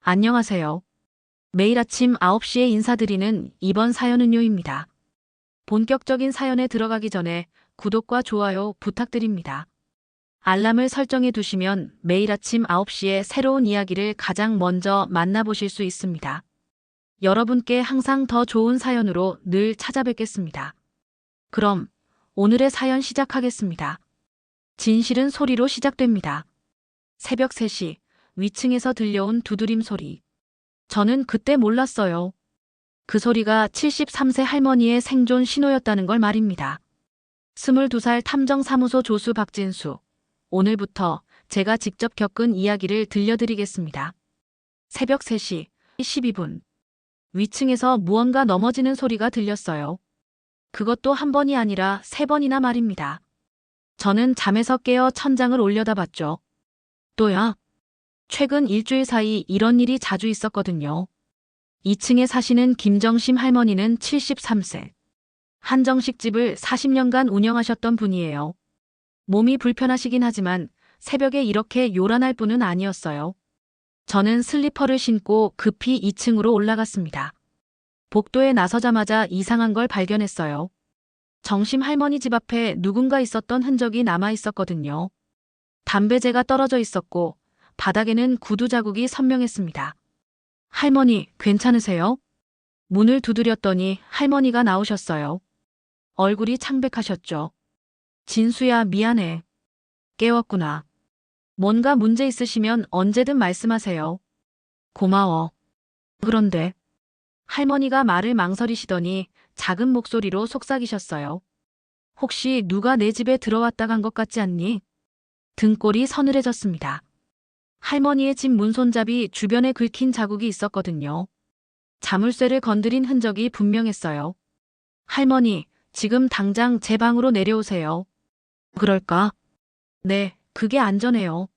안녕하세요. 매일 아침 9시에 인사드리는 이번 사연은 요입니다. 본격적인 사연에 들어가기 전에 구독과 좋아요 부탁드립니다. 알람을 설정해 두시면 매일 아침 9시에 새로운 이야기를 가장 먼저 만나보실 수 있습니다. 여러분께 항상 더 좋은 사연으로 늘 찾아뵙겠습니다. 그럼 오늘의 사연 시작하겠습니다. 진실은 소리로 시작됩니다. 새벽 3시, 위층에서 들려온 두드림 소리. 저는 그때 몰랐어요. 그 소리가 73세 할머니의 생존 신호였다는 걸 말입니다. 22살 탐정사무소 조수 박진수. 오늘부터 제가 직접 겪은 이야기를 들려드리겠습니다. 새벽 3시 12분. 위층에서 무언가 넘어지는 소리가 들렸어요. 그것도 한 번이 아니라 3번이나 말입니다. 저는 잠에서 깨어 천장을 올려다봤죠. 또야. 최근 일주일 사이 이런 일이 자주 있었거든요. 2층에 사시는 김정심 할머니는 73세. 한정식 집을 40년간 운영하셨던 분이에요. 몸이 불편하시긴 하지만 새벽에 이렇게 요란할 분은 아니었어요. 저는 슬리퍼를 신고 급히 2층으로 올라갔습니다. 복도에 나서자마자 이상한 걸 발견했어요. 정심 할머니 집 앞에 누군가 있었던 흔적이 남아 있었거든요. 담배재가 떨어져 있었고 바닥에는 구두 자국이 선명했습니다. 할머니, 괜찮으세요? 문을 두드렸더니 할머니가 나오셨어요. 얼굴이 창백하셨죠. 진수야, 미안해. 깨웠구나. 뭔가 문제 있으시면 언제든 말씀하세요. 고마워. 그런데 할머니가 말을 망설이시더니 작은 목소리로 속삭이셨어요. 혹시 누가 내 집에 들어왔다 간 것 같지 않니? 등골이 서늘해졌습니다. 할머니의 집 문손잡이 주변에 긁힌 자국이 있었거든요. 자물쇠를 건드린 흔적이 분명했어요. 할머니, 지금 당장 제 방으로 내려오세요. 그럴까? 네, 그게 안전해요.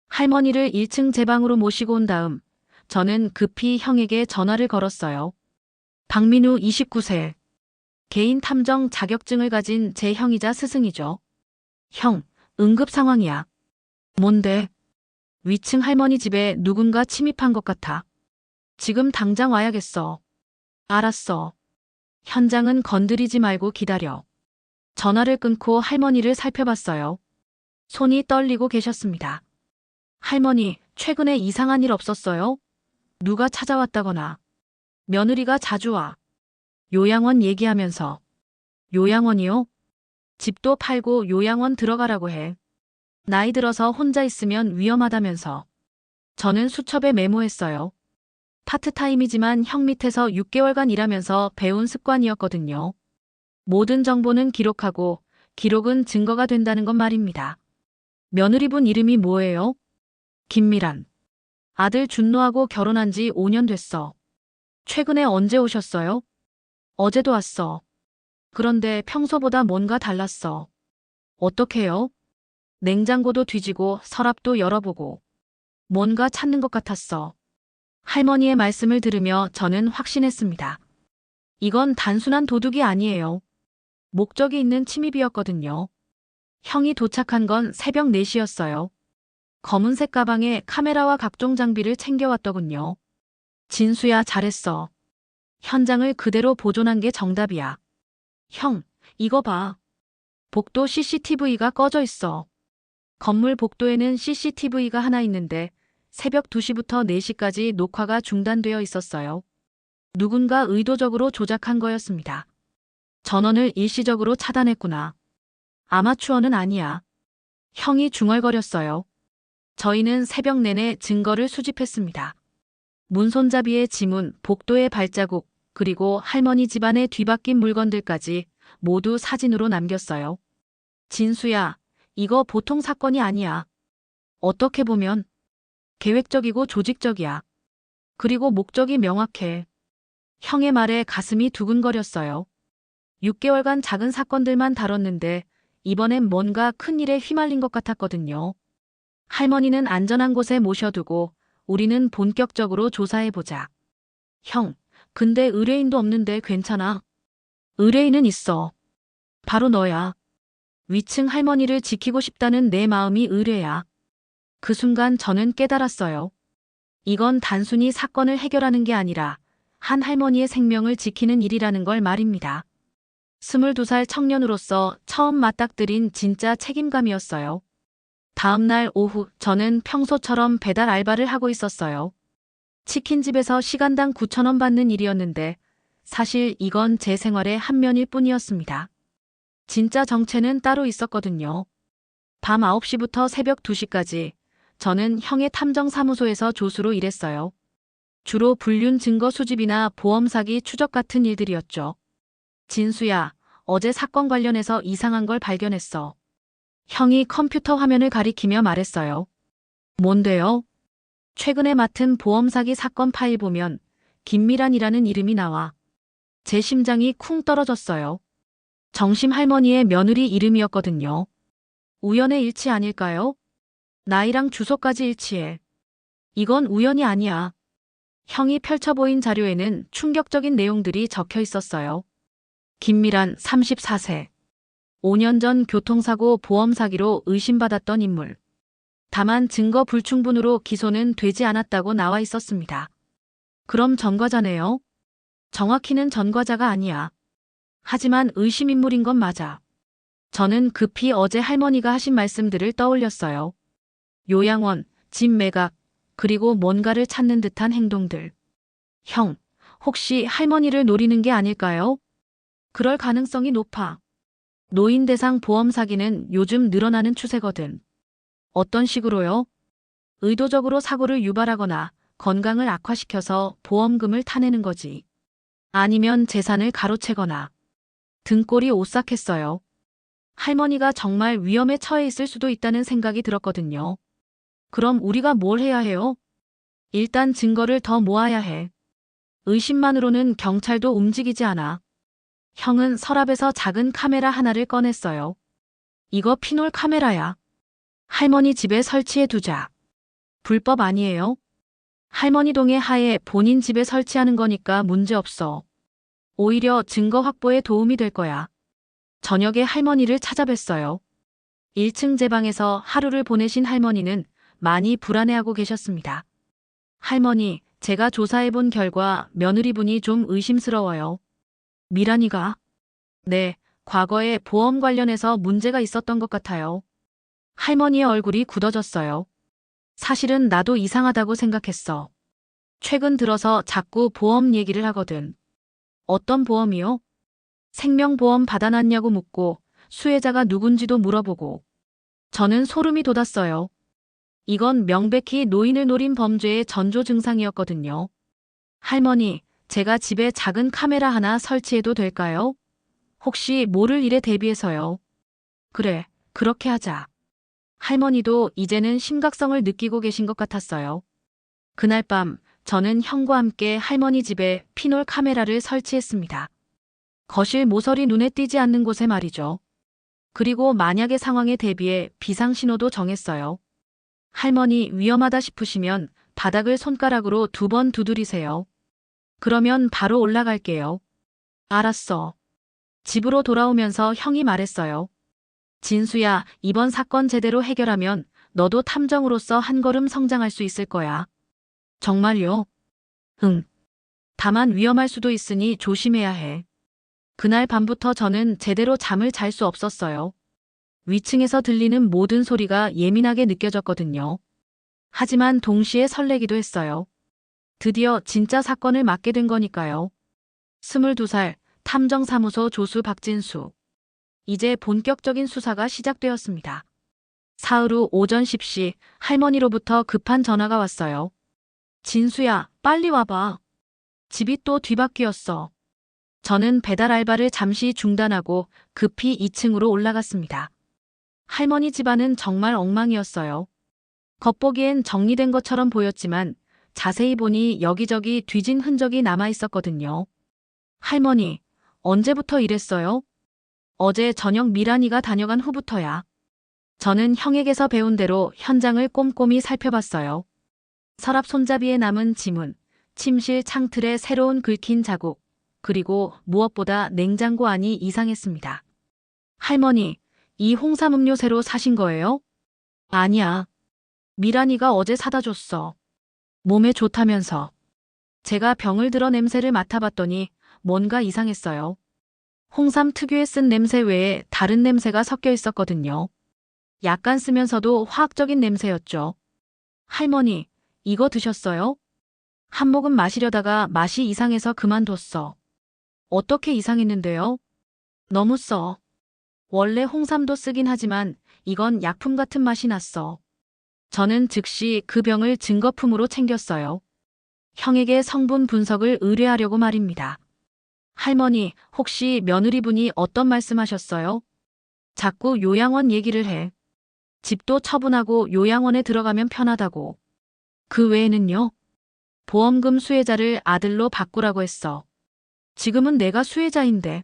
할머니를 1층 제 방으로 모시고 온 다음 저는 급히 형에게 전화를 걸었어요. 박민우 29세. 개인 탐정 자격증을 가진 제 형이자 스승이죠. 형, 응급 상황이야. 뭔데? 위층 할머니 집에 누군가 침입한 것 같아. 지금 당장 와야겠어. 알았어. 현장은 건드리지 말고 기다려. 전화를 끊고 할머니를 살펴봤어요. 손이 떨리고 계셨습니다. 할머니, 최근에 이상한 일 없었어요? 누가 찾아왔다거나. 며느리가 자주 와. 요양원 얘기하면서. 요양원이요? 집도 팔고 요양원 들어가라고 해. 나이 들어서 혼자 있으면 위험하다면서. 저는 수첩에 메모했어요. 파트타임이지만 형 밑에서 6개월간 일하면서 배운 습관이었거든요. 모든 정보는 기록하고 기록은 증거가 된다는 건 말입니다. 며느리분 이름이 뭐예요? 김미란. 아들 준노하고 결혼한 지 5년 됐어. 최근에 언제 오셨어요? 어제도 왔어. 그런데 평소보다 뭔가 달랐어. 어떡해요? 냉장고도 뒤지고 서랍도 열어보고 뭔가 찾는 것 같았어. 할머니의 말씀을 들으며 저는 확신했습니다. 이건 단순한 도둑이 아니에요. 목적이 있는 침입이었거든요. 형이 도착한 건 새벽 4시였어요. 검은색 가방에 카메라와 각종 장비를 챙겨왔더군요. 진수야, 잘했어. 현장을 그대로 보존한 게 정답이야. 형, 이거 봐. 복도 CCTV가 꺼져 있어. 건물 복도에는 CCTV가 하나 있는데 새벽 2시부터 4시까지 녹화가 중단되어 있었어요. 누군가 의도적으로 조작한 거였습니다. 전원을 일시적으로 차단했구나. 아마추어는 아니야. 형이 중얼거렸어요. 저희는 새벽 내내 증거를 수집했습니다. 문손잡이의 지문, 복도의 발자국, 그리고 할머니 집안에 뒤바뀐 물건들까지 모두 사진으로 남겼어요. 진수야, 이거 보통 사건이 아니야. 어떻게 보면 계획적이고 조직적이야. 그리고 목적이 명확해. 형의 말에 가슴이 두근거렸어요. 6개월간 작은 사건들만 다뤘는데 이번엔 뭔가 큰 일에 휘말린 것 같았거든요. 할머니는 안전한 곳에 모셔두고 우리는 본격적으로 조사해보자. 형, 근데 의뢰인도 없는데 괜찮아? 의뢰인은 있어. 바로 너야. 위층 할머니를 지키고 싶다는 내 마음이 의뢰야. 그 순간 저는 깨달았어요. 이건 단순히 사건을 해결하는 게 아니라 한 할머니의 생명을 지키는 일이라는 걸 말입니다. 22살 청년으로서 처음 맞닥뜨린 진짜 책임감이었어요. 다음 날 오후 저는 평소처럼 배달 알바를 하고 있었어요. 치킨집에서 시간당 9,000원 받는 일이었는데 사실 이건 제 생활의 한 면일 뿐이었습니다. 진짜 정체는 따로 있었거든요. 밤 9시부터 새벽 2시까지 저는 형의 탐정사무소에서 조수로 일했어요. 주로 불륜 증거 수집이나 보험 사기 추적 같은 일들이었죠. 진수야, 어제 사건 관련해서 이상한 걸 발견했어. 형이 컴퓨터 화면을 가리키며 말했어요. 뭔데요? 최근에 맡은 보험 사기 사건 파일 보면 김미란이라는 이름이 나와. 제 심장이 쿵 떨어졌어요. 정심 할머니의 며느리 이름이었거든요. 우연의 일치 아닐까요? 나이랑 주소까지 일치해. 이건 우연이 아니야. 형이 펼쳐 보인 자료에는 충격적인 내용들이 적혀 있었어요. 김미란 34세. 5년 전 교통사고 보험 사기로 의심받았던 인물. 다만 증거 불충분으로 기소는 되지 않았다고 나와 있었습니다. 그럼 전과자네요? 정확히는 전과자가 아니야. 하지만 의심인물인 건 맞아. 저는 급히 어제 할머니가 하신 말씀들을 떠올렸어요. 요양원, 집 매각, 그리고 뭔가를 찾는 듯한 행동들. 형, 혹시 할머니를 노리는 게 아닐까요? 그럴 가능성이 높아. 노인 대상 보험 사기는 요즘 늘어나는 추세거든. 어떤 식으로요? 의도적으로 사고를 유발하거나 건강을 악화시켜서 보험금을 타내는 거지. 아니면 재산을 가로채거나. 등골이 오싹했어요. 할머니가 정말 위험에 처해 있을 수도 있다는 생각이 들었거든요. 그럼 우리가 뭘 해야 해요? 일단 증거를 더 모아야 해. 의심만으로는 경찰도 움직이지 않아. 형은 서랍에서 작은 카메라 하나를 꺼냈어요. 이거 피놀 카메라야. 할머니 집에 설치해 두자. 불법 아니에요? 할머니 동의 하에 본인 집에 설치하는 거니까 문제 없어. 오히려 증거 확보에 도움이 될 거야. 저녁에 할머니를 찾아뵀어요. 1층 제 방에서 하루를 보내신 할머니는 많이 불안해하고 계셨습니다. 할머니, 제가 조사해본 결과 며느리분이 좀 의심스러워요. 미란이가? 네, 과거에 보험 관련해서 문제가 있었던 것 같아요. 할머니의 얼굴이 굳어졌어요. 사실은 나도 이상하다고 생각했어. 최근 들어서 자꾸 보험 얘기를 하거든. 어떤 보험이요? 생명보험 받아놨냐고 묻고 수혜자가 누군지도 물어보고. 저는 소름이 돋았어요. 이건 명백히 노인을 노린 범죄의 전조 증상이었거든요. 할머니, 제가 집에 작은 카메라 하나 설치해도 될까요? 혹시 모를 일에 대비해서요. 그래, 그렇게 하자. 할머니도 이제는 심각성을 느끼고 계신 것 같았어요. 그날 밤, 저는 형과 함께 할머니 집에 피놀 카메라를 설치했습니다. 거실 모서리 눈에 띄지 않는 곳에 말이죠. 그리고 만약의 상황에 대비해 비상신호도 정했어요. 할머니 위험하다 싶으시면 바닥을 손가락으로 2번 두드리세요. 그러면 바로 올라갈게요. 알았어. 집으로 돌아오면서 형이 말했어요. 진수야, 이번 사건 제대로 해결하면 너도 탐정으로서 한 걸음 성장할 수 있을 거야. 정말요? 응. 다만 위험할 수도 있으니 조심해야 해. 그날 밤부터 저는 제대로 잠을 잘 수 없었어요. 위층에서 들리는 모든 소리가 예민하게 느껴졌거든요. 하지만 동시에 설레기도 했어요. 드디어 진짜 사건을 맡게 된 거니까요. 22살 탐정사무소 조수 박진수. 이제 본격적인 수사가 시작되었습니다. 사흘 후 오전 10시 할머니로부터 급한 전화가 왔어요. 진수야, 빨리 와봐. 집이 또 뒤바뀌었어. 저는 배달 알바를 잠시 중단하고 급히 2층으로 올라갔습니다. 할머니 집안은 정말 엉망이었어요. 겉보기엔 정리된 것처럼 보였지만 자세히 보니 여기저기 뒤진 흔적이 남아 있었거든요. 할머니, 언제부터 이랬어요? 어제 저녁 미란이가 다녀간 후부터야. 저는 형에게서 배운 대로 현장을 꼼꼼히 살펴봤어요. 서랍 손잡이에 남은 지문, 침실 창틀에 새로운 긁힌 자국, 그리고 무엇보다 냉장고 안이 이상했습니다. 할머니, 이 홍삼음료 새로 사신 거예요? 아니야. 미란이가 어제 사다 줬어. 몸에 좋다면서. 제가 병을 들어 냄새를 맡아봤더니 뭔가 이상했어요. 홍삼 특유의 쓴 냄새 외에 다른 냄새가 섞여 있었거든요. 약간 쓰면서도 화학적인 냄새였죠. 할머니, 이거 드셨어요? 한 모금 마시려다가 맛이 이상해서 그만뒀어. 어떻게 이상했는데요? 너무 써. 원래 홍삼도 쓰긴 하지만 이건 약품 같은 맛이 났어. 저는 즉시 그 병을 증거품으로 챙겼어요. 형에게 성분 분석을 의뢰하려고 말입니다. 할머니, 혹시 며느리분이 어떤 말씀하셨어요? 자꾸 요양원 얘기를 해. 집도 처분하고 요양원에 들어가면 편하다고. 그 외에는요? 보험금 수혜자를 아들로 바꾸라고 했어. 지금은 내가 수혜자인데.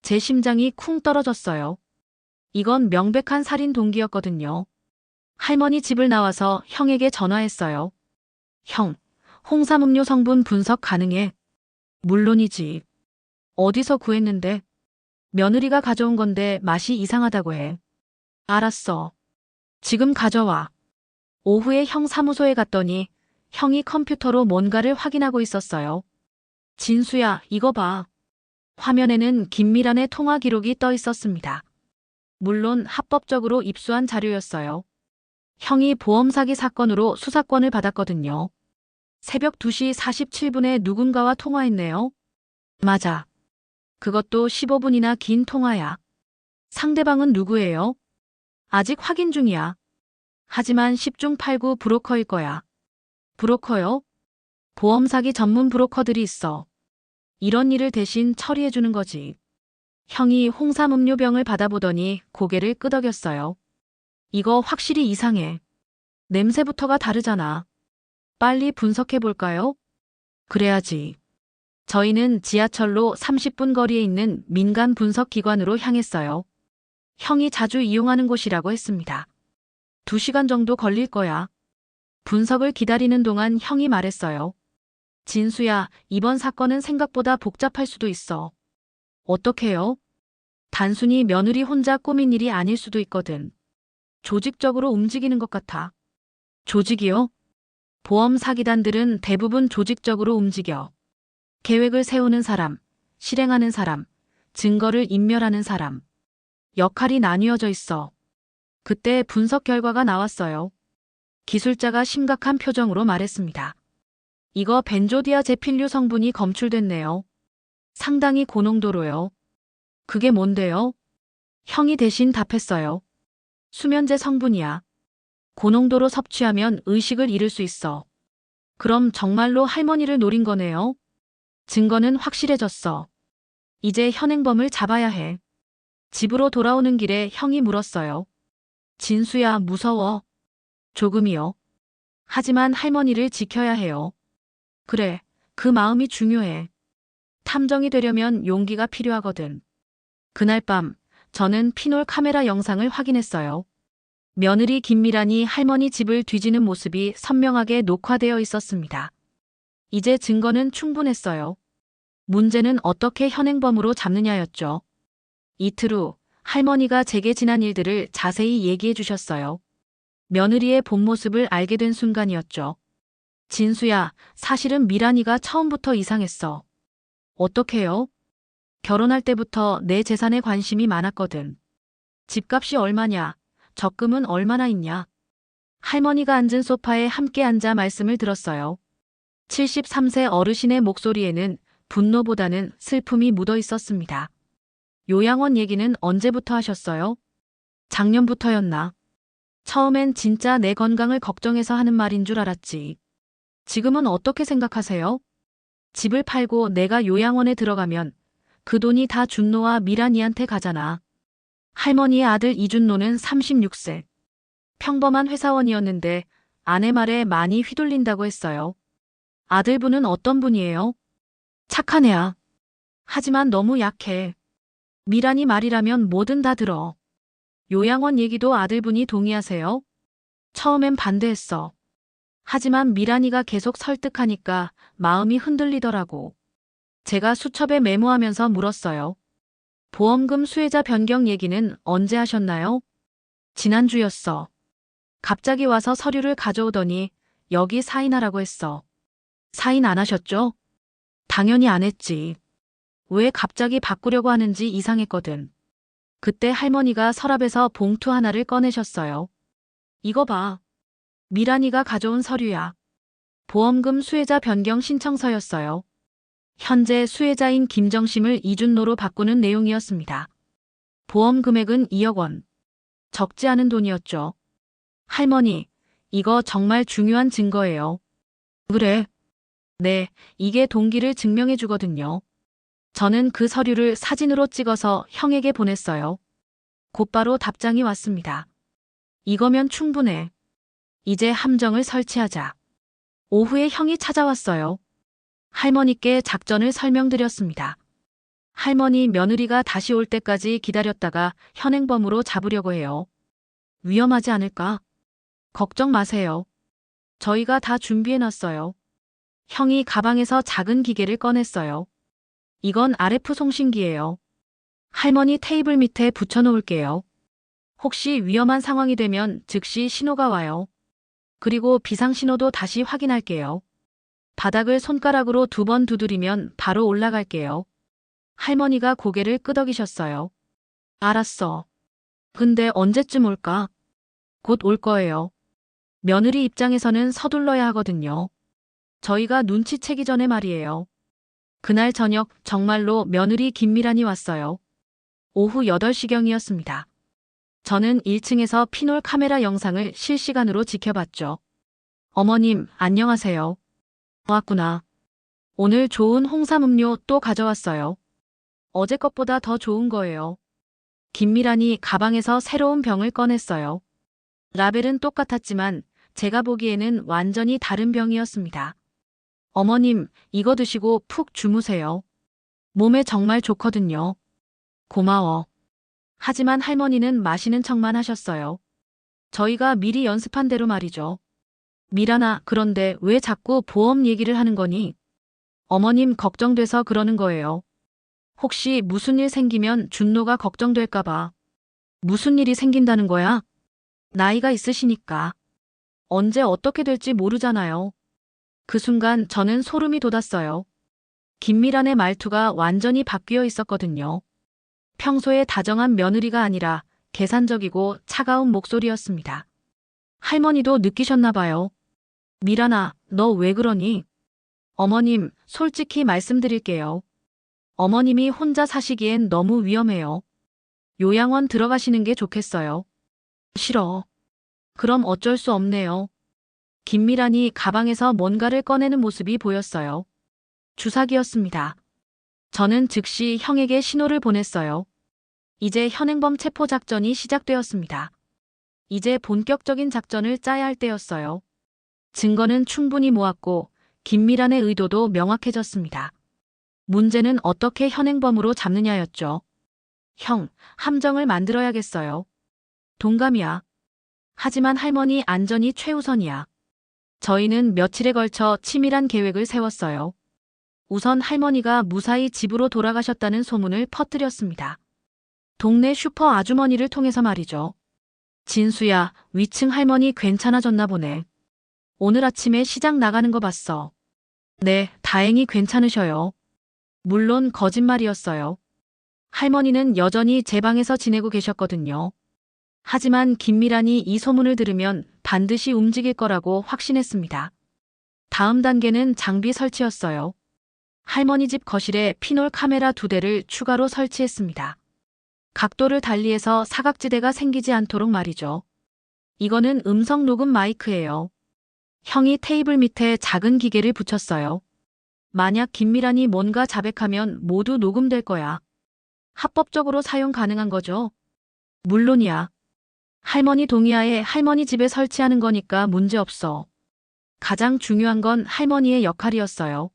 제 심장이 쿵 떨어졌어요. 이건 명백한 살인 동기였거든요. 할머니 집을 나와서 형에게 전화했어요. 형, 홍삼음료 성분 분석 가능해? 물론이지. 어디서 구했는데? 며느리가 가져온 건데 맛이 이상하다고 해. 알았어. 지금 가져와. 오후에 형 사무소에 갔더니 형이 컴퓨터로 뭔가를 확인하고 있었어요. 진수야, 이거 봐. 화면에는 김미란의 통화 기록이 떠 있었습니다. 물론 합법적으로 입수한 자료였어요. 형이 보험 사기 사건으로 수사권을 받았거든요. 새벽 2시 47분에 누군가와 통화했네요. 맞아. 그것도 15분이나 긴 통화야. 상대방은 누구예요? 아직 확인 중이야. 하지만 10중 8구 브로커일 거야. 브로커요? 보험 사기 전문 브로커들이 있어. 이런 일을 대신 처리해주는 거지. 형이 홍삼음료병을 받아보더니 고개를 끄덕였어요. 이거 확실히 이상해. 냄새부터가 다르잖아. 빨리 분석해볼까요? 그래야지. 저희는 지하철로 30분 거리에 있는 민간 분석 기관으로 향했어요. 형이 자주 이용하는 곳이라고 했습니다. 2시간 정도 걸릴 거야. 분석을 기다리는 동안 형이 말했어요. 진수야, 이번 사건은 생각보다 복잡할 수도 있어. 어떡해요? 단순히 며느리 혼자 꾸민 일이 아닐 수도 있거든. 조직적으로 움직이는 것 같아. 조직이요? 보험 사기단들은 대부분 조직적으로 움직여. 계획을 세우는 사람, 실행하는 사람, 증거를 인멸하는 사람. 역할이 나뉘어져 있어. 그때 분석 결과가 나왔어요. 기술자가 심각한 표정으로 말했습니다. 이거 벤조디아제필류 성분이 검출됐네요. 상당히 고농도로요. 그게 뭔데요? 형이 대신 답했어요. 수면제 성분이야. 고농도로 섭취하면 의식을 잃을 수 있어. 그럼 정말로 할머니를 노린 거네요. 증거는 확실해졌어. 이제 현행범을 잡아야 해. 집으로 돌아오는 길에 형이 물었어요. 진수야, 무서워. 조금이요. 하지만 할머니를 지켜야 해요. 그래, 그 마음이 중요해. 탐정이 되려면 용기가 필요하거든. 그날 밤, 저는 피놀 카메라 영상을 확인했어요. 며느리 김미란이 할머니 집을 뒤지는 모습이 선명하게 녹화되어 있었습니다. 이제 증거는 충분했어요. 문제는 어떻게 현행범으로 잡느냐였죠. 이틀 후 할머니가 제게 지난 일들을 자세히 얘기해 주셨어요. 며느리의 본 모습을 알게 된 순간이었죠. 진수야, 사실은 미란이가 처음부터 이상했어. 어떡해요? 결혼할 때부터 내 재산에 관심이 많았거든. 집값이 얼마냐? 적금은 얼마나 있냐? 할머니가 앉은 소파에 함께 앉아 말씀을 들었어요. 73세 어르신의 목소리에는 분노보다는 슬픔이 묻어 있었습니다. 요양원 얘기는 언제부터 하셨어요? 작년부터였나? 처음엔 진짜 내 건강을 걱정해서 하는 말인 줄 알았지. 지금은 어떻게 생각하세요? 집을 팔고 내가 요양원에 들어가면 그 돈이 다 준노와 미란이한테 가잖아. 할머니의 아들 이준노는 36세. 평범한 회사원이었는데 아내 말에 많이 휘둘린다고 했어요. 아들분은 어떤 분이에요? 착한 애야. 하지만 너무 약해. 미란이 말이라면 뭐든 다 들어. 요양원 얘기도 아들분이 동의하세요? 처음엔 반대했어. 하지만 미란이가 계속 설득하니까 마음이 흔들리더라고. 제가 수첩에 메모하면서 물었어요. 보험금 수혜자 변경 얘기는 언제 하셨나요? 지난주였어. 갑자기 와서 서류를 가져오더니 여기 사인하라고 했어. 사인 안 하셨죠? 당연히 안 했지. 왜 갑자기 바꾸려고 하는지 이상했거든. 그때 할머니가 서랍에서 봉투 하나를 꺼내셨어요. 이거 봐. 미란이가 가져온 서류야. 보험금 수혜자 변경 신청서였어요. 현재 수혜자인 김정심을 이준노로 바꾸는 내용이었습니다. 보험 금액은 2억 원. 적지 않은 돈이었죠. 할머니, 이거 정말 중요한 증거예요. 그래. 네, 이게 동기를 증명해 주거든요. 저는 그 서류를 사진으로 찍어서 형에게 보냈어요. 곧바로 답장이 왔습니다. 이거면 충분해. 이제 함정을 설치하자. 오후에 형이 찾아왔어요. 할머니께 작전을 설명드렸습니다. 할머니 며느리가 다시 올 때까지 기다렸다가 현행범으로 잡으려고 해요. 위험하지 않을까? 걱정 마세요. 저희가 다 준비해놨어요. 형이 가방에서 작은 기계를 꺼냈어요. 이건 RF 송신기예요. 할머니 테이블 밑에 붙여놓을게요. 혹시 위험한 상황이 되면 즉시 신호가 와요. 그리고 비상신호도 다시 확인할게요. 바닥을 손가락으로 2번 두드리면 바로 올라갈게요. 할머니가 고개를 끄덕이셨어요. 알았어. 근데 언제쯤 올까? 곧 올 거예요. 며느리 입장에서는 서둘러야 하거든요. 저희가 눈치채기 전에 말이에요. 그날 저녁 정말로 며느리 김미란이 왔어요. 오후 8시경이었습니다. 저는 1층에서 피놀 카메라 영상을 실시간으로 지켜봤죠. 어머님, 안녕하세요. 왔구나. 오늘 좋은 홍삼 음료 또 가져왔어요. 어제 것보다 더 좋은 거예요. 김미란이 가방에서 새로운 병을 꺼냈어요. 라벨은 똑같았지만 제가 보기에는 완전히 다른 병이었습니다. 어머님, 이거 드시고 푹 주무세요. 몸에 정말 좋거든요. 고마워. 하지만 할머니는 마시는 척만 하셨어요. 저희가 미리 연습한 대로 말이죠. 미란아, 그런데 왜 자꾸 보험 얘기를 하는 거니? 어머님 걱정돼서 그러는 거예요. 혹시 무슨 일 생기면 준노가 걱정될까 봐. 무슨 일이 생긴다는 거야? 나이가 있으시니까. 언제 어떻게 될지 모르잖아요. 그 순간 저는 소름이 돋았어요. 김미란의 말투가 완전히 바뀌어 있었거든요. 평소에 다정한 며느리가 아니라 계산적이고 차가운 목소리였습니다. 할머니도 느끼셨나 봐요. 미란아, 너 왜 그러니? 어머님, 솔직히 말씀드릴게요. 어머님이 혼자 사시기엔 너무 위험해요. 요양원 들어가시는 게 좋겠어요. 싫어. 그럼 어쩔 수 없네요. 김미란이 가방에서 뭔가를 꺼내는 모습이 보였어요. 주사기였습니다. 저는 즉시 형에게 신호를 보냈어요. 이제 현행범 체포 작전이 시작되었습니다. 이제 본격적인 작전을 짜야 할 때였어요. 증거는 충분히 모았고 김미란의 의도도 명확해졌습니다. 문제는 어떻게 현행범으로 잡느냐였죠. 형, 함정을 만들어야겠어요. 동감이야. 하지만 할머니 안전이 최우선이야. 저희는 며칠에 걸쳐 치밀한 계획을 세웠어요. 우선 할머니가 무사히 집으로 돌아가셨다는 소문을 퍼뜨렸습니다. 동네 슈퍼 아주머니를 통해서 말이죠. 진수야, 위층 할머니 괜찮아졌나 보네. 오늘 아침에 시장 나가는 거 봤어. 네, 다행히 괜찮으셔요. 물론 거짓말이었어요. 할머니는 여전히 제 방에서 지내고 계셨거든요. 하지만 김미란이 이 소문을 들으면 반드시 움직일 거라고 확신했습니다. 다음 단계는 장비 설치였어요. 할머니 집 거실에 피놀 카메라 2대를 추가로 설치했습니다. 각도를 달리해서 사각지대가 생기지 않도록 말이죠. 이거는 음성 녹음 마이크예요. 형이 테이블 밑에 작은 기계를 붙였어요. 만약 김미란이 뭔가 자백하면 모두 녹음될 거야. 합법적으로 사용 가능한 거죠? 물론이야. 할머니 동의하에 할머니 집에 설치하는 거니까 문제없어. 가장 중요한 건 할머니의 역할이었어요.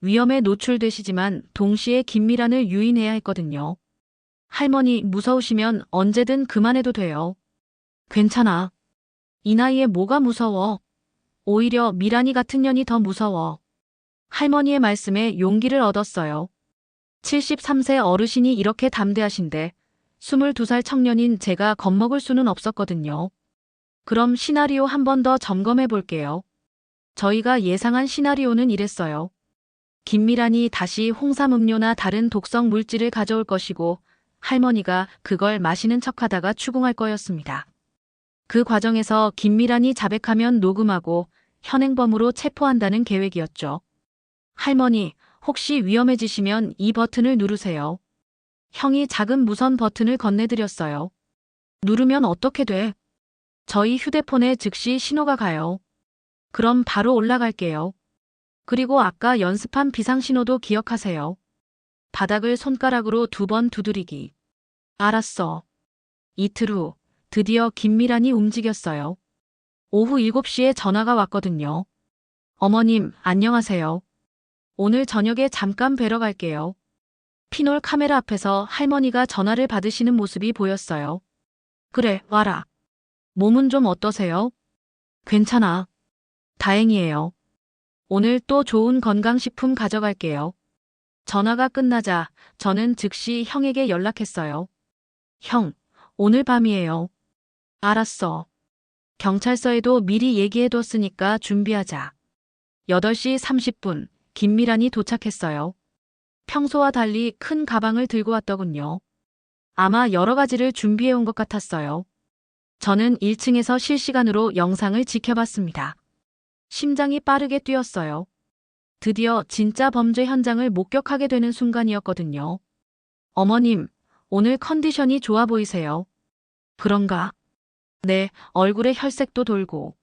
위험에 노출되시지만 동시에 김미란을 유인해야 했거든요. 할머니 무서우시면 언제든 그만해도 돼요. 괜찮아. 이 나이에 뭐가 무서워. 오히려 미란이 같은 년이 더 무서워. 할머니의 말씀에 용기를 얻었어요. 73세 어르신이 이렇게 담대하신데 22살 청년인 제가 겁먹을 수는 없었거든요. 그럼 시나리오 한 번 더 점검해 볼게요. 저희가 예상한 시나리오는 이랬어요. 김미란이 다시 홍삼음료나 다른 독성 물질을 가져올 것이고 할머니가 그걸 마시는 척하다가 추궁할 거였습니다. 그 과정에서 김미란이 자백하면 녹음하고 현행범으로 체포한다는 계획이었죠. 할머니, 혹시 위험해지시면 이 버튼을 누르세요. 형이 작은 무선 버튼을 건네드렸어요. 누르면 어떻게 돼? 저희 휴대폰에 즉시 신호가 가요. 그럼 바로 올라갈게요. 그리고 아까 연습한 비상신호도 기억하세요. 바닥을 손가락으로 2번 두드리기. 알았어. 이틀 후, 드디어 김미란이 움직였어요. 오후 7시에 전화가 왔거든요. 어머님, 안녕하세요. 오늘 저녁에 잠깐 뵈러 갈게요. 피놀 카메라 앞에서 할머니가 전화를 받으시는 모습이 보였어요. 그래, 와라. 몸은 좀 어떠세요? 괜찮아. 다행이에요. 오늘 또 좋은 건강식품 가져갈게요. 전화가 끝나자 저는 즉시 형에게 연락했어요. 형, 오늘 밤이에요. 알았어. 경찰서에도 미리 얘기해뒀으니까 준비하자. 8시 30분, 김미란이 도착했어요. 평소와 달리 큰 가방을 들고 왔더군요. 아마 여러 가지를 준비해온 것 같았어요. 저는 1층에서 실시간으로 영상을 지켜봤습니다. 심장이 빠르게 뛰었어요. 드디어 진짜 범죄 현장을 목격하게 되는 순간이었거든요. 어머님, 오늘 컨디션이 좋아 보이세요. 그런가? 네, 얼굴에 혈색도 돌고.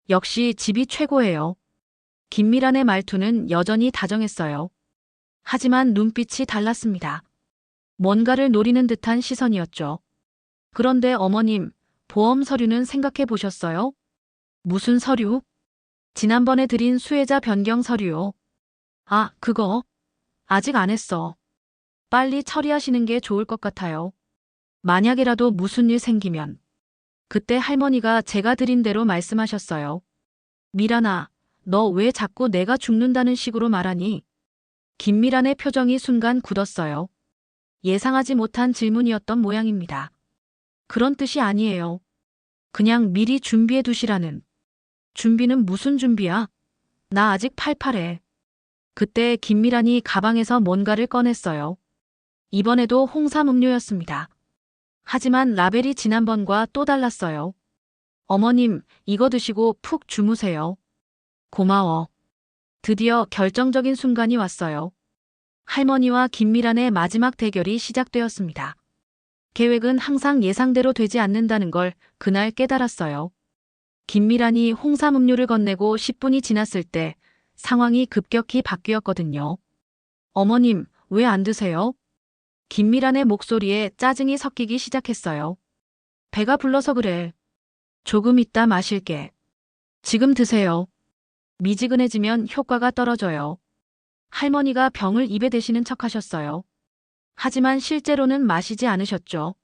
역시 집이 최고예요. 김미란의 말투는 여전히 다정했어요. 하지만 눈빛이 달랐습니다. 뭔가를 노리는 듯한 시선이었죠. 그런데 어머님, 보험 서류는 생각해 보셨어요? 무슨 서류? 지난번에 드린 수혜자 변경 서류요. 아, 그거? 아직 안 했어. 빨리 처리하시는 게 좋을 것 같아요. 만약이라도 무슨 일 생기면. 그때 할머니가 제가 드린 대로 말씀하셨어요. 미란아, 너 왜 자꾸 내가 죽는다는 식으로 말하니? 김미란의 표정이 순간 굳었어요. 예상하지 못한 질문이었던 모양입니다. 그런 뜻이 아니에요. 그냥 미리 준비해 두시라는. 준비는 무슨 준비야? 나 아직 팔팔해. 그때 김미란이 가방에서 뭔가를 꺼냈어요. 이번에도 홍삼음료였습니다. 하지만 라벨이 지난번과 또 달랐어요. 어머님, 이거 드시고 푹 주무세요. 고마워. 드디어 결정적인 순간이 왔어요. 할머니와 김미란의 마지막 대결이 시작되었습니다. 계획은 항상 예상대로 되지 않는다는 걸 그날 깨달았어요. 김미란이 홍삼음료를 건네고 10분이 지났을 때 상황이 급격히 바뀌었거든요. 어머님, 왜 안 드세요? 김미란의 목소리에 짜증이 섞이기 시작했어요. 배가 불러서 그래. 조금 이따 마실게. 지금 드세요. 미지근해지면 효과가 떨어져요. 할머니가 병을 입에 대시는 척하셨어요. 하지만 실제로는 마시지 않으셨죠.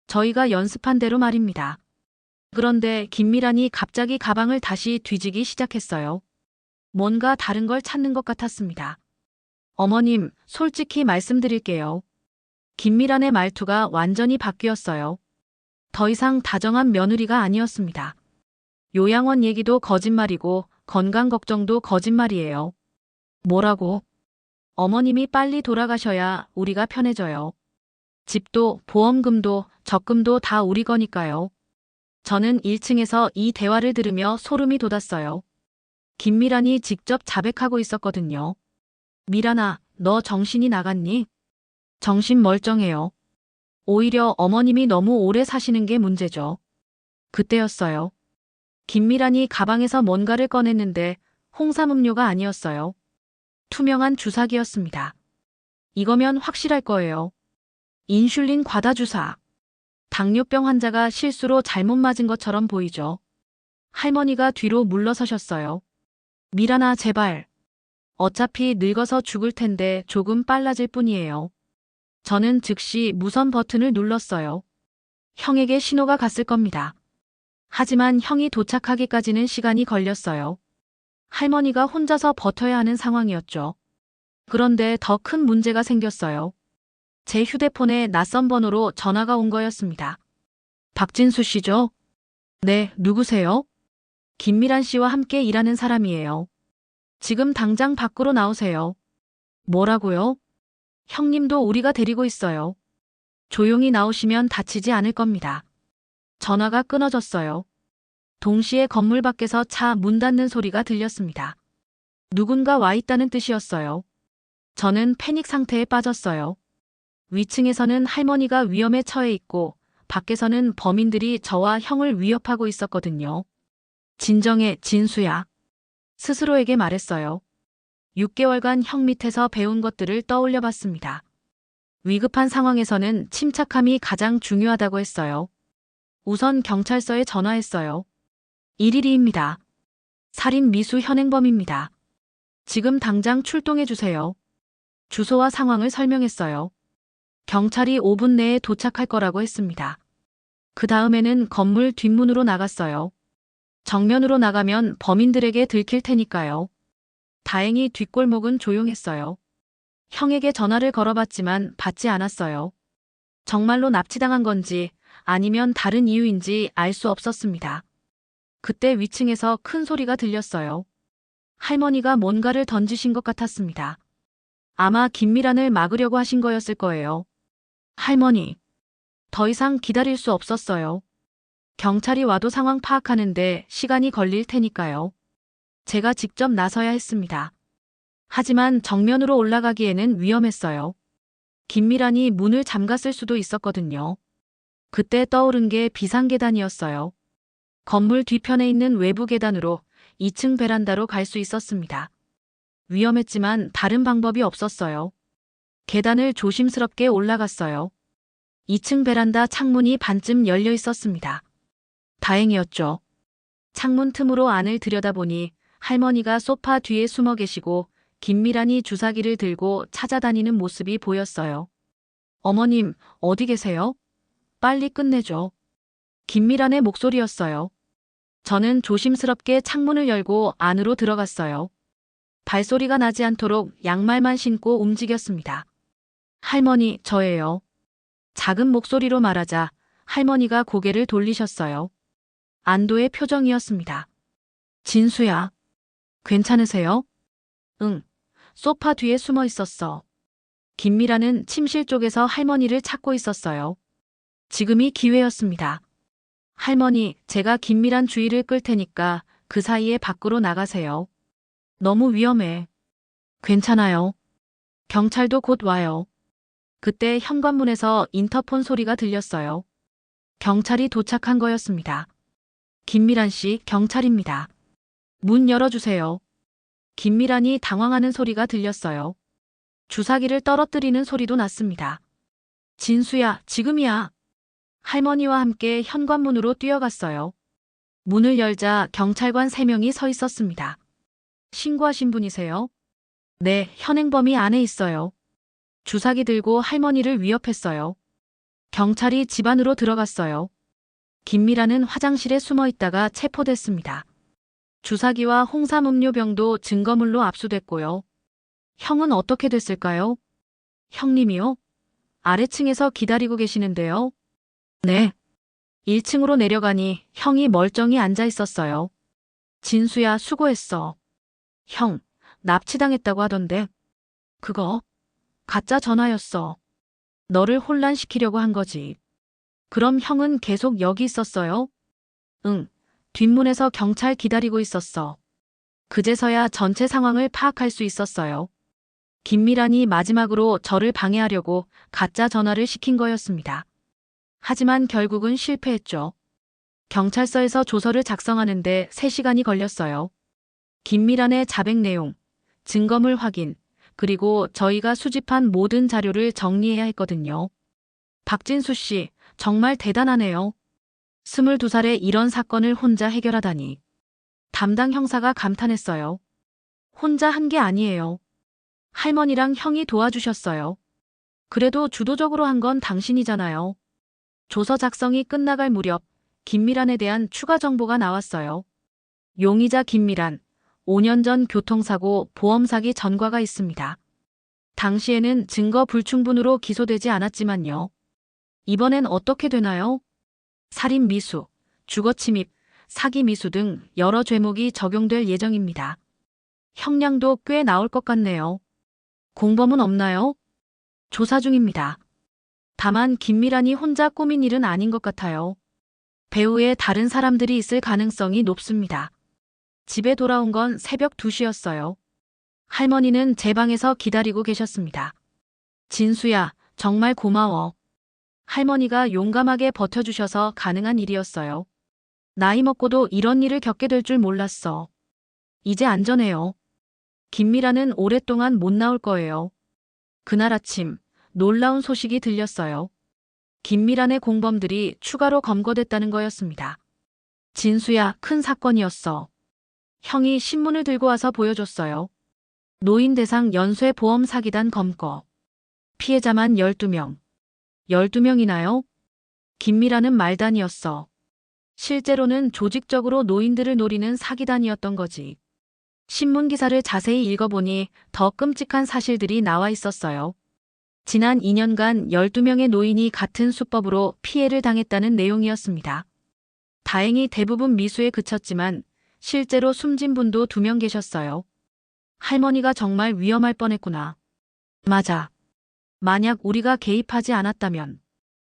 저희가 연습한 대로 말입니다. 그런데 김미란이 갑자기 가방을 다시 뒤지기 시작했어요. 뭔가 다른 걸 찾는 것 같았습니다. 어머님, 솔직히 말씀드릴게요. 김미란의 말투가 완전히 바뀌었어요. 더 이상 다정한 며느리가 아니었습니다. 요양원 얘기도 거짓말이고 건강 걱정도 거짓말이에요. 뭐라고? 어머님이 빨리 돌아가셔야 우리가 편해져요. 집도 보험금도 적금도 다 우리 거니까요. 저는 1층에서 이 대화를 들으며 소름이 돋았어요. 김미란이 직접 자백하고 있었거든요. 미란아, 너 정신이 나갔니? 정신 멀쩡해요. 오히려 어머님이 너무 오래 사시는 게 문제죠. 그때였어요. 김미란이 가방에서 뭔가를 꺼냈는데 홍삼음료가 아니었어요. 투명한 주사기였습니다. 이거면 확실할 거예요. 인슐린 과다 주사. 당뇨병 환자가 실수로 잘못 맞은 것처럼 보이죠. 할머니가 뒤로 물러서셨어요. 미란아, 제발. 어차피 늙어서 죽을 텐데 조금 빨라질 뿐이에요. 저는 즉시 무선 버튼을 눌렀어요. 형에게 신호가 갔을 겁니다. 하지만 형이 도착하기까지는 시간이 걸렸어요. 할머니가 혼자서 버텨야 하는 상황이었죠. 그런데 더 큰 문제가 생겼어요. 제 휴대폰에 낯선 번호로 전화가 온 거였습니다. 박진수 씨죠? 네, 누구세요? 김미란 씨와 함께 일하는 사람이에요. 지금 당장 밖으로 나오세요. 뭐라고요? 형님도 우리가 데리고 있어요. 조용히 나오시면 다치지 않을 겁니다. 전화가 끊어졌어요. 동시에 건물 밖에서 차 문 닫는 소리가 들렸습니다. 누군가 와 있다는 뜻이었어요. 저는 패닉 상태에 빠졌어요. 위층에서는 할머니가 위험에 처해 있고 밖에서는 범인들이 저와 형을 위협하고 있었거든요. 진정해, 진수야. 스스로에게 말했어요. 6개월간 형 밑에서 배운 것들을 떠올려 봤습니다. 위급한 상황에서는 침착함이 가장 중요하다고 했어요. 우선 경찰서에 전화했어요. 112입니다. 살인 미수 현행범입니다. 지금 당장 출동해 주세요. 주소와 상황을 설명했어요. 경찰이 5분 내에 도착할 거라고 했습니다. 그 다음에는 건물 뒷문으로 나갔어요. 정면으로 나가면 범인들에게 들킬 테니까요. 다행히 뒷골목은 조용했어요. 형에게 전화를 걸어봤지만 받지 않았어요. 정말로 납치당한 건지 아니면 다른 이유인지 알 수 없었습니다. 그때 위층에서 큰 소리가 들렸어요. 할머니가 뭔가를 던지신 것 같았습니다. 아마 김미란을 막으려고 하신 거였을 거예요. 할머니. 더 이상 기다릴 수 없었어요. 경찰이 와도 상황 파악하는데 시간이 걸릴 테니까요. 제가 직접 나서야 했습니다. 하지만 정면으로 올라가기에는 위험했어요. 김미란이 문을 잠갔을 수도 있었거든요. 그때 떠오른 게 비상계단이었어요. 건물 뒤편에 있는 외부 계단으로 2층 베란다로 갈 수 있었습니다. 위험했지만 다른 방법이 없었어요. 계단을 조심스럽게 올라갔어요. 2층 베란다 창문이 반쯤 열려 있었습니다. 다행이었죠. 창문 틈으로 안을 들여다보니 할머니가 소파 뒤에 숨어 계시고 김미란이 주사기를 들고 찾아다니는 모습이 보였어요. 어머님, 어디 계세요? 빨리 끝내줘. 김미란의 목소리였어요. 저는 조심스럽게 창문을 열고 안으로 들어갔어요. 발소리가 나지 않도록 양말만 신고 움직였습니다. 할머니, 저예요. 작은 목소리로 말하자 할머니가 고개를 돌리셨어요. 안도의 표정이었습니다. 진수야. 괜찮으세요? 응. 소파 뒤에 숨어 있었어. 김미라는 침실 쪽에서 할머니를 찾고 있었어요. 지금이 기회였습니다. 할머니, 제가 김미란 주의를 끌 테니까 그 사이에 밖으로 나가세요. 너무 위험해. 괜찮아요. 경찰도 곧 와요. 그때 현관문에서 인터폰 소리가 들렸어요. 경찰이 도착한 거였습니다. 김미란 씨, 경찰입니다. 문 열어주세요. 김미란이 당황하는 소리가 들렸어요. 주사기를 떨어뜨리는 소리도 났습니다. 진수야, 지금이야. 할머니와 함께 현관문으로 뛰어갔어요. 문을 열자 경찰관 3명이 서 있었습니다. 신고하신 분이세요? 네, 현행범이 안에 있어요. 주사기 들고 할머니를 위협했어요. 경찰이 집 안으로 들어갔어요. 김미란은 화장실에 숨어 있다가 체포됐습니다. 주사기와 홍삼음료병도 증거물로 압수됐고요. 형은 어떻게 됐을까요? 형님이요? 아래층에서 기다리고 계시는데요. 네. 1층으로 내려가니 형이 멀쩡히 앉아 있었어요. 진수야, 수고했어. 형, 납치당했다고 하던데. 그거 가짜 전화였어. 너를 혼란시키려고 한 거지. 그럼 형은 계속 여기 있었어요? 응. 뒷문에서 경찰 기다리고 있었어. 그제서야 전체 상황을 파악할 수 있었어요. 김미란이 마지막으로 저를 방해하려고 가짜 전화를 시킨 거였습니다. 하지만 결국은 실패했죠. 경찰서에서 조서를 작성하는데 3시간이 걸렸어요. 김미란의 자백 내용, 증거물 확인, 그리고 저희가 수집한 모든 자료를 정리해야 했거든요. 박진수 씨, 정말 대단하네요. 22살에 이런 사건을 혼자 해결하다니. 담당 형사가 감탄했어요. 혼자 한 게 아니에요. 할머니랑 형이 도와주셨어요. 그래도 주도적으로 한 건 당신이잖아요. 조서 작성이 끝나갈 무렵 김미란에 대한 추가 정보가 나왔어요. 용의자 김미란, 5년 전 교통사고 보험 사기 전과가 있습니다. 당시에는 증거 불충분으로 기소되지 않았지만요. 이번엔 어떻게 되나요? 살인 미수, 주거 침입, 사기 미수 등 여러 죄목이 적용될 예정입니다. 형량도 꽤 나올 것 같네요. 공범은 없나요? 조사 중입니다. 다만 김미란이 혼자 꾸민 일은 아닌 것 같아요. 배후에 다른 사람들이 있을 가능성이 높습니다. 집에 돌아온 건 새벽 2시였어요. 할머니는 제 방에서 기다리고 계셨습니다. 진수야, 정말 고마워. 할머니가 용감하게 버텨주셔서 가능한 일이었어요. 나이 먹고도 이런 일을 겪게 될 줄 몰랐어. 이제 안전해요. 김미라는 오랫동안 못 나올 거예요. 그날 아침 놀라운 소식이 들렸어요. 김미란의 공범들이 추가로 검거됐다는 거였습니다. 진수야, 큰 사건이었어. 형이 신문을 들고 와서 보여줬어요. 노인 대상 연쇄 보험 사기단 검거. 피해자만 12명. 12명이나요? 김미라는 말단이었어. 실제로는 조직적으로 노인들을 노리는 사기단이었던 거지. 신문 기사를 자세히 읽어보니 더 끔찍한 사실들이 나와 있었어요. 지난 2년간 12명의 노인이 같은 수법으로 피해를 당했다는 내용이었습니다. 다행히 대부분 미수에 그쳤지만 실제로 숨진 분도 2명 계셨어요. 할머니가 정말 위험할 뻔했구나. 맞아. 만약 우리가 개입하지 않았다면.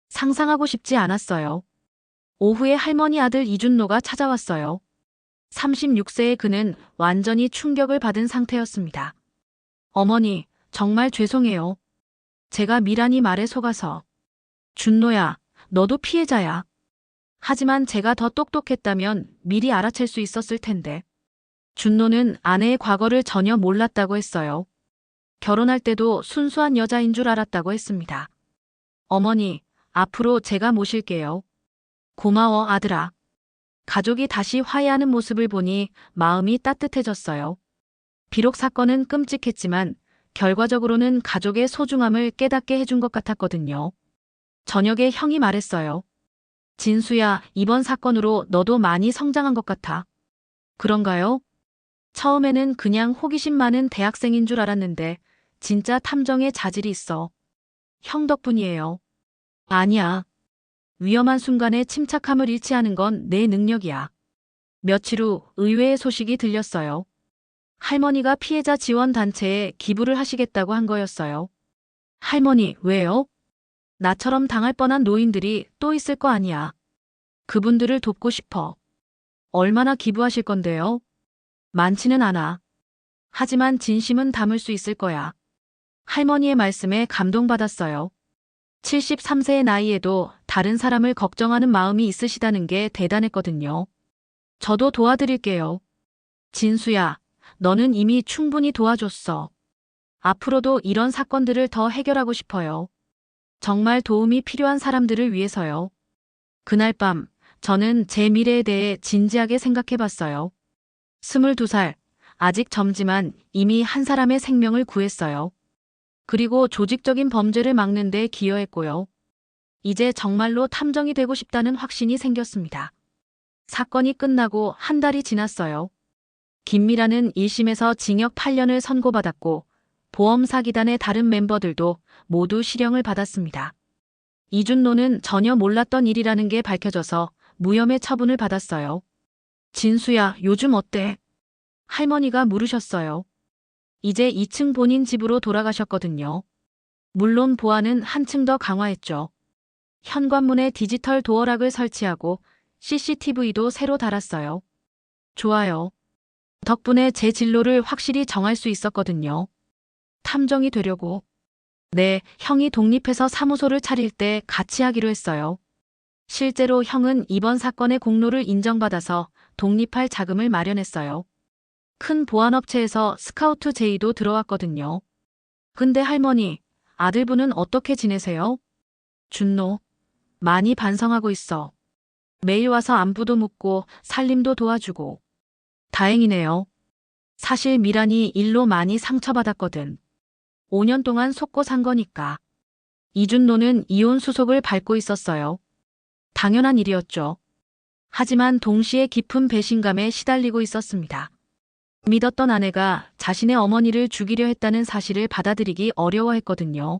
상상하고 싶지 않았어요. 오후에 할머니 아들 이준노가 찾아왔어요. 36세의 그는 완전히 충격을 받은 상태였습니다. 어머니, 정말 죄송해요. 제가 미란이 말에 속아서. 준노야, 너도 피해자야. 하지만 제가 더 똑똑했다면 미리 알아챌 수 있었을 텐데. 준노는 아내의 과거를 전혀 몰랐다고 했어요. 결혼할 때도 순수한 여자인 줄 알았다고 했습니다. 어머니, 앞으로 제가 모실게요. 고마워, 아들아. 가족이 다시 화해하는 모습을 보니 마음이 따뜻해졌어요. 비록 사건은 끔찍했지만 결과적으로는 가족의 소중함을 깨닫게 해준 것 같았거든요. 저녁에 형이 말했어요. 진수야, 이번 사건으로 너도 많이 성장한 것 같아. 그런가요? 처음에는 그냥 호기심 많은 대학생인 줄 알았는데 진짜 탐정의 자질이 있어. 형 덕분이에요. 아니야. 위험한 순간에 침착함을 잃지 않은 건 내 능력이야. 며칠 후 의외의 소식이 들렸어요. 할머니가 피해자 지원 단체에 기부를 하시겠다고 한 거였어요. 할머니, 왜요? 나처럼 당할 뻔한 노인들이 또 있을 거 아니야. 그분들을 돕고 싶어. 얼마나 기부하실 건데요? 많지는 않아. 하지만 진심은 담을 수 있을 거야. 할머니의 말씀에 감동받았어요. 73세의 나이에도 다른 사람을 걱정하는 마음이 있으시다는 게 대단했거든요. 저도 도와드릴게요. 진수야, 너는 이미 충분히 도와줬어. 앞으로도 이런 사건들을 더 해결하고 싶어요. 정말 도움이 필요한 사람들을 위해서요. 그날 밤, 저는 제 미래에 대해 진지하게 생각해봤어요. 22살, 아직 젊지만 이미 한 사람의 생명을 구했어요. 그리고 조직적인 범죄를 막는 데 기여했고요. 이제 정말로 탐정이 되고 싶다는 확신이 생겼습니다. 사건이 끝나고 한 달이 지났어요. 김미라는 1심에서 징역 8년을 선고받았고 보험 사기단의 다른 멤버들도 모두 실형을 받았습니다. 이준노는 전혀 몰랐던 일이라는 게 밝혀져서 무혐의 처분을 받았어요. 진수야, 요즘 어때? 할머니가 물으셨어요. 이제 2층 본인 집으로 돌아가셨거든요. 물론 보안은 한층 더 강화했죠. 현관문에 디지털 도어락을 설치하고 CCTV도 새로 달았어요. 좋아요. 덕분에 제 진로를 확실히 정할 수 있었거든요. 탐정이 되려고. 네, 형이 독립해서 사무소를 차릴 때 같이 하기로 했어요. 실제로 형은 이번 사건의 공로를 인정받아서 독립할 자금을 마련했어요. 큰 보안업체에서 스카우트 제의도 들어왔거든요. 근데 할머니, 아들분은 어떻게 지내세요? 준노, 많이 반성하고 있어. 매일 와서 안부도 묻고 살림도 도와주고. 다행이네요. 사실 미란이 일로 많이 상처받았거든. 5년 동안 속고 산 거니까. 이준노는 이혼 수속을 밟고 있었어요. 당연한 일이었죠. 하지만 동시에 깊은 배신감에 시달리고 있었습니다. 믿었던 아내가 자신의 어머니를 죽이려 했다는 사실을 받아들이기 어려워했거든요.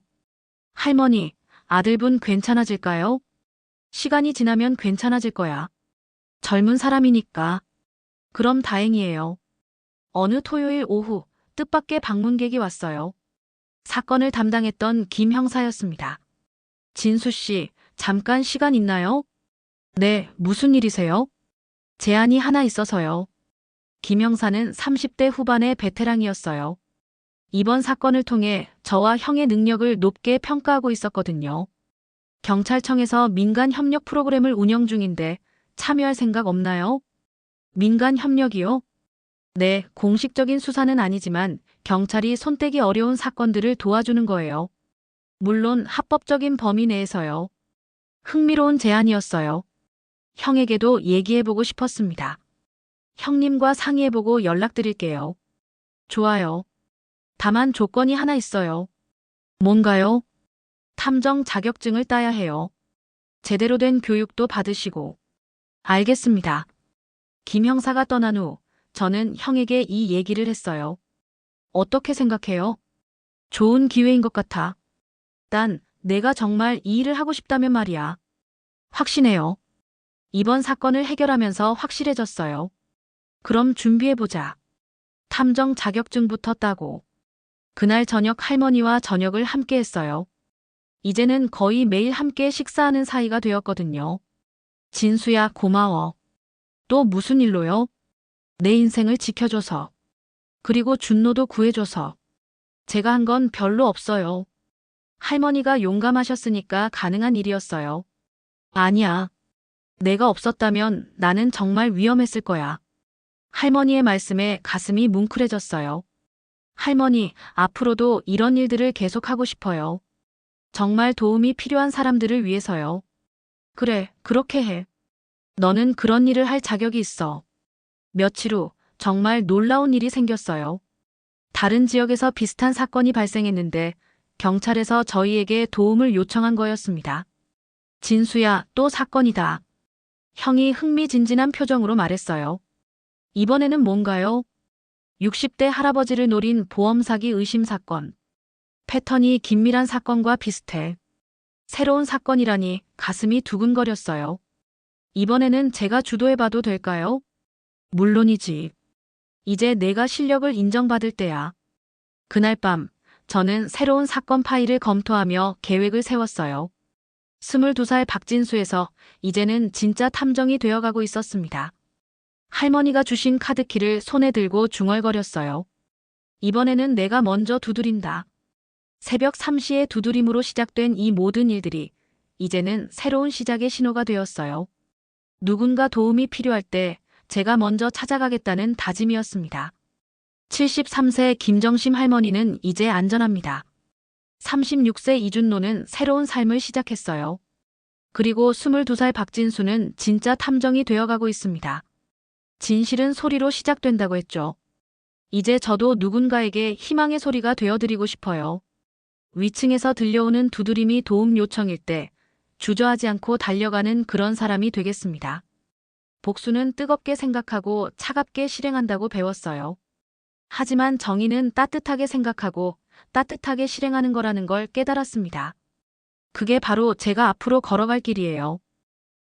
할머니, 아들분 괜찮아질까요? 시간이 지나면 괜찮아질 거야. 젊은 사람이니까. 그럼 다행이에요. 어느 토요일 오후 뜻밖의 방문객이 왔어요. 사건을 담당했던 김 형사였습니다. 진수 씨, 잠깐 시간 있나요? 네, 무슨 일이세요? 제안이 하나 있어서요. 김 형사는 30대 후반의 베테랑이었어요. 이번 사건을 통해 저와 형의 능력을 높게 평가하고 있었거든요. 경찰청에서 민간 협력 프로그램을 운영 중인데 참여할 생각 없나요? 민간 협력이요? 네, 공식적인 수사는 아니지만 경찰이 손떼기 어려운 사건들을 도와주는 거예요. 물론 합법적인 범위 내에서요. 흥미로운 제안이었어요. 형에게도 얘기해보고 싶었습니다. 형님과 상의해보고 연락드릴게요. 좋아요. 다만 조건이 하나 있어요. 뭔가요? 탐정 자격증을 따야 해요. 제대로 된 교육도 받으시고. 알겠습니다. 김 형사가 떠난 후 저는 형에게 이 얘기를 했어요. 어떻게 생각해요? 좋은 기회인 것 같아. 난 내가 정말 이 일을 하고 싶다면 말이야. 확신해요. 이번 사건을 해결하면서 확실해졌어요. 그럼 준비해보자. 탐정 자격증부터 따고. 그날 저녁 할머니와 저녁을 함께 했어요. 이제는 거의 매일 함께 식사하는 사이가 되었거든요. 진수야, 고마워. 또 무슨 일로요? 내 인생을 지켜줘서. 그리고 준노도 구해줘서. 제가 한 건 별로 없어요. 할머니가 용감하셨으니까 가능한 일이었어요. 아니야. 내가 없었다면 나는 정말 위험했을 거야. 할머니의 말씀에 가슴이 뭉클해졌어요. 할머니, 앞으로도 이런 일들을 계속하고 싶어요. 정말 도움이 필요한 사람들을 위해서요. 그래, 그렇게 해. 너는 그런 일을 할 자격이 있어. 며칠 후 정말 놀라운 일이 생겼어요. 다른 지역에서 비슷한 사건이 발생했는데 경찰에서 저희에게 도움을 요청한 거였습니다. 진수야, 또 사건이다. 형이 흥미진진한 표정으로 말했어요. 이번에는 뭔가요? 60대 할아버지를 노린 보험 사기 의심 사건. 패턴이 긴밀한 사건과 비슷해. 새로운 사건이라니 가슴이 두근거렸어요. 이번에는 제가 주도해봐도 될까요? 물론이지. 이제 내가 실력을 인정받을 때야. 그날 밤, 저는 새로운 사건 파일을 검토하며 계획을 세웠어요. 22살 박진수에서 이제는 진짜 탐정이 되어가고 있었습니다. 할머니가 주신 카드키를 손에 들고 중얼거렸어요. 이번에는 내가 먼저 두드린다. 새벽 3시의 두드림으로 시작된 이 모든 일들이 이제는 새로운 시작의 신호가 되었어요. 누군가 도움이 필요할 때 제가 먼저 찾아가겠다는 다짐이었습니다. 73세 김정심 할머니는 이제 안전합니다. 36세 이준노는 새로운 삶을 시작했어요. 그리고 22살 박진수는 진짜 탐정이 되어가고 있습니다. 진실은 소리로 시작된다고 했죠. 이제 저도 누군가에게 희망의 소리가 되어드리고 싶어요. 위층에서 들려오는 두드림이 도움 요청일 때 주저하지 않고 달려가는 그런 사람이 되겠습니다. 복수는 뜨겁게 생각하고 차갑게 실행한다고 배웠어요. 하지만 정의는 따뜻하게 생각하고 따뜻하게 실행하는 거라는 걸 깨달았습니다. 그게 바로 제가 앞으로 걸어갈 길이에요.